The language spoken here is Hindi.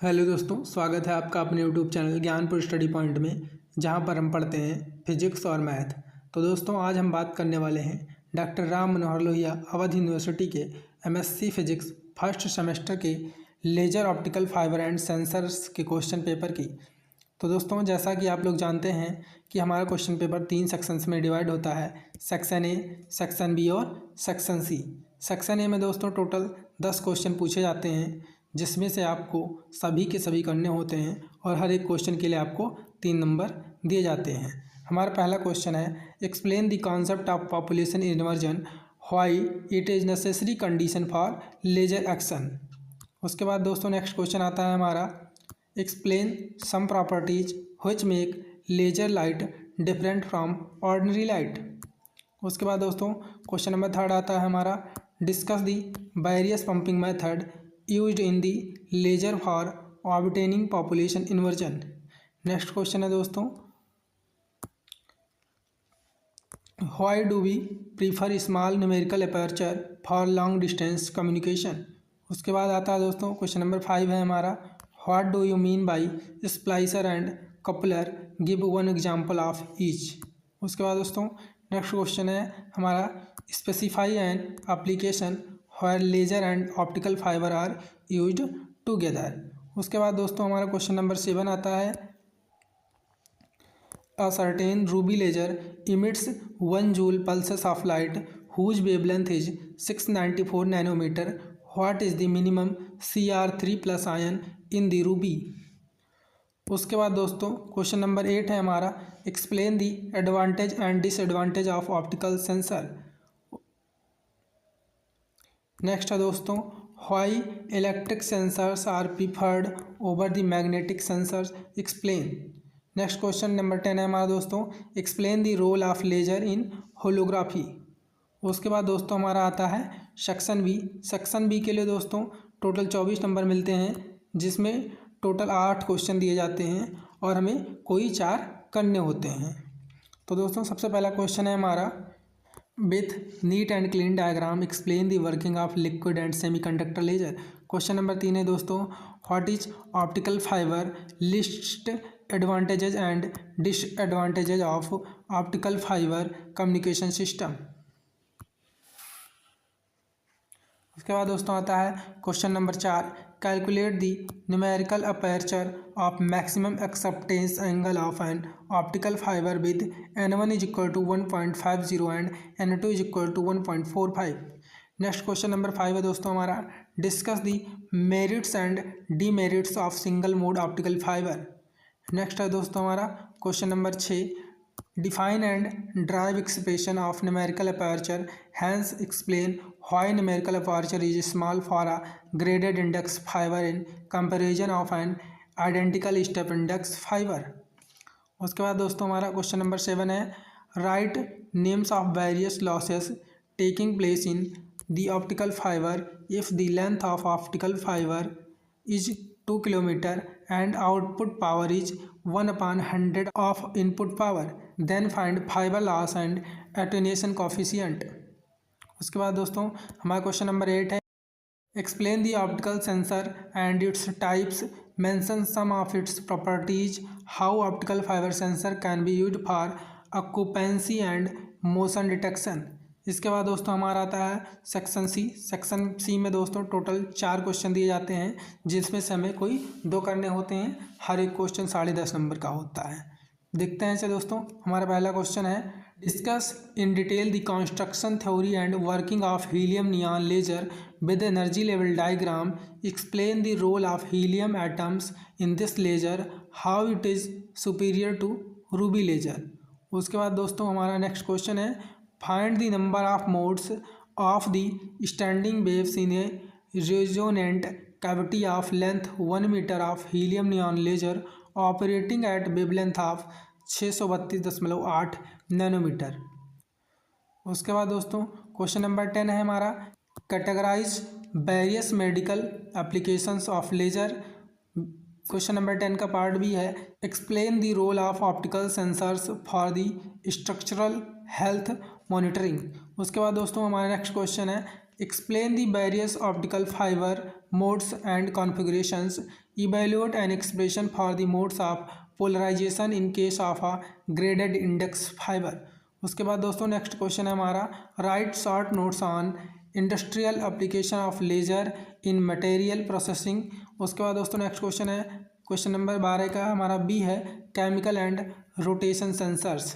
हेलो दोस्तों, स्वागत है आपका अपने YouTube channel Gyanpur study point में, जहां पर हम पढ़ते हैं फिजिक्स और मैथ। तो दोस्तों, आज हम बात करने वाले हैं डॉक्टर राम मनोहर लोहिया अवध यूनिवर्सिटी के एमएससी फिजिक्स फर्स्ट सेमेस्टर के laser optical fibre and sensors के क्वेश्चन पेपर की। तो दोस्तों, जैसा कि आप लोग जानते हैं कि हमारा क्वेश्चन पेपर 3 सेक्शंस में डिवाइड होता है, सेक्शन ए, सेक्शन बी और सेक्शन सी। सेक्शन ए में दोस्तों टोटल 10 क्वेश्चन पूछे जाते हैं, जिसमें से आपको सभी के सभी करने होते हैं और हर एक क्वेश्चन के लिए आपको 3 नंबर दिए जाते हैं। हमारा पहला क्वेश्चन है, explain the concept of population inversion, why it is necessary condition for laser action. उसके बाद दोस्तों नेक्स्ट क्वेश्चन आता है हमारा, explain some properties which make laser light different from ordinary light. उसके बाद दोस्तों क्वेश्चन नंबर 3 आता है हमारा, discuss the various pumping method used in the laser for obtaining population inversion. Next question है दोस्तों, why do we prefer small numerical aperture for long distance communication. उसके बाद आता है दोस्तों क्वेश्चन नंबर 5 है हमारा, what do you mean by splicer and coupler, give one example of each. उसके बाद दोस्तों नेक्स्ट क्वेश्चन है हमारा, specify an application where laser and optical fibre are used together. उसके बाद दोस्तों हमारा क्वेश्चन नंबर 7 आता है, a certain ruby laser emits 1 joule pulses of light whose wavelength is 694 nanometer. What is the minimum CR3 plus ion in the ruby? उसके बाद दोस्तों क्वेश्चन नंबर 8 है हमारा, explain the advantage and disadvantage of optical sensor. Next है दोस्तों, why electric sensors are preferred over the magnetic sensors, explain. Next question number 10 है हमारा दोस्तों, explain the role of laser in holography. उसके बाद दोस्तों हमारा आता है सेक्शन बी। सेक्शन बी के लिए दोस्तों टोटल 24 नंबर मिलते हैं, जिसमें टोटल 8 क्वेश्चन दिए जाते हैं और हमें कोई 4 करने होते हैं। तो दोस्तों सबसे पहला क्वेश्चन है हमारा, with neat and clean diagram explain the working of liquid and semiconductor laser. Question number 3 है दोस्तों, what is optical fibre, list advantages and disadvantages of optical fibre communication system. उसके बाद दोस्तों आता है question number 4, calculate the numerical aperture of maximum acceptance angle of an optical fibre with n1 is equal to 1.50 and n2 is equal to 1.45। Next question number 5 है दोस्तों हमारा, discuss the merits and demerits of single mode optical fibre. Next है दोस्तों हमारा question number 6, define and derive expression of numerical aperture, hence explain why numerical aperture is small for a graded index fibre in comparison of an identical step index fibre. उसके बाद दोस्तों हमारा क्वेश्चन नंबर 7 है, write names of various losses taking place in the optical fibre if the length of optical fibre is 2 kilometre and output power is 1/100 of input power, then find fiber loss and attenuation coefficient। उसके बाद दोस्तों हमारा क्वेश्चन नंबर 8 है, explain the optical sensor and its types, mention some of its properties, how optical fibre sensor can be used for occupancy and motion detection. इसके बाद दोस्तों हमारा आता है सेक्शन सी। सेक्शन सी में दोस्तों टोटल 4 क्वेश्चन दिए जाते हैं, जिसमें से हमें कोई 2 करने होते हैं। हर एक क्वेश्चन 10.5 नंबर का होता है। देखते हैं इसे दोस्तों। हमारा पहला क्वेश्चन है, discuss in detail the construction theory and working of helium neon laser with energy level diagram, explain the role of helium atoms in this laser, how it is superior to ruby laser. उसके बाद दोस्तों हमारा नेक्स्ट क्वेश्चन है, find the number of modes of the standing waves in a resonant cavity of length 1 metre of helium neon laser operating at wavelength of 632.8 nanometre. उसके बाद दोस्तों क्वेश्चन नंबर 10 है हमारा, categorise various medical applications of laser. Question number 10 का पार्ट भी है, explain the role of optical sensors for the structural health monitoring. उसके बाद दोस्तों हमारा नेक्स्ट क्वेश्चन है, explain the various optical fibre modes and configurations evaluate an expression for the modes of polarisation in case of a graded index fibre. उसके बाद दोस्तों नेक्स्ट क्वेश्चन है हमारा, right short notes on industrial application of laser in material processing. उसके बाद दोस्तों नेक्स्ट क्वेश्चन है क्वेश्चन नंबर 12 का हमारा बी है, केमिकल एंड रोटेशन सेंसर्स।